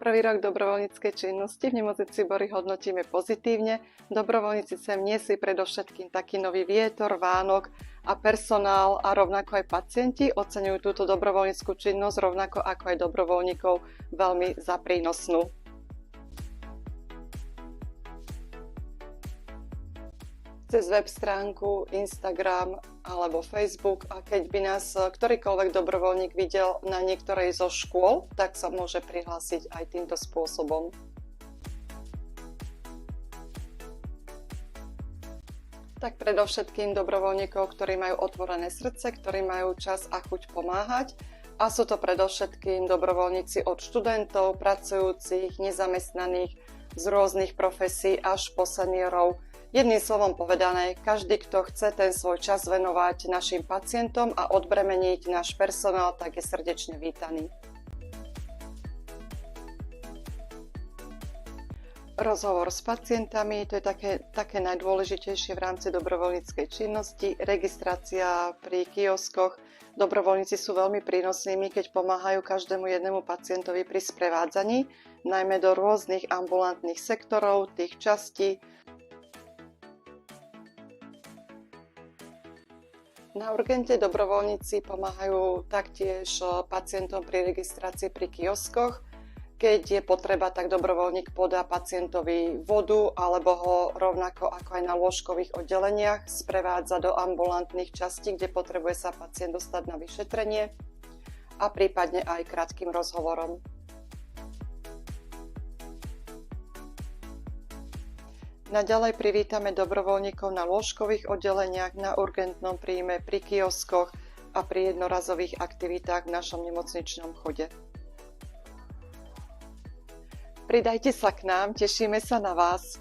Prvý rok dobrovoľníckej činnosti v nemocnici Bory hodnotíme pozitívne. Dobrovoľníci sem niesli predovšetkým taký nový vietor, Vánok a personál a rovnako aj pacienti oceňujú túto dobrovoľnícku činnosť rovnako ako aj dobrovoľníkov veľmi za prínosnú. Cez web stránku, Instagram alebo Facebook a keď by nás ktorýkoľvek dobrovoľník videl na niektorej zo škôl, tak sa môže prihlásiť aj týmto spôsobom. Tak predovšetkým dobrovoľníkov, ktorí majú otvorené srdce, ktorí majú čas a chuť pomáhať a sú to predovšetkým dobrovoľníci od študentov, pracujúcich, nezamestnaných z rôznych profesí až po seniorov. Jedným slovom povedané, každý, kto chce ten svoj čas venovať našim pacientom a odbremeniť náš personál, tak je srdečne vítaný. Rozhovor s pacientami, to je také najdôležitejšie v rámci dobrovoľníckej činnosti. Registrácia pri kioskoch. Dobrovoľníci sú veľmi prínosnými, keď pomáhajú každému jednému pacientovi pri sprevádzaní, najmä do rôznych ambulantných sektorov, tých častí. Na urgente dobrovoľníci pomáhajú taktiež pacientom pri registrácii pri kioskoch. Keď je potreba, tak dobrovoľník podá pacientovi vodu alebo ho rovnako ako aj na lôžkových oddeleniach sprevádza do ambulantných častí, kde potrebuje sa pacient dostať na vyšetrenie a prípadne aj krátkym rozhovorom. Naďalej privítame dobrovoľníkov na lôžkových oddeleniach, na urgentnom príjme, pri kioskoch a pri jednorazových aktivitách v našom nemocničnom chode. Pridajte sa k nám, tešíme sa na vás.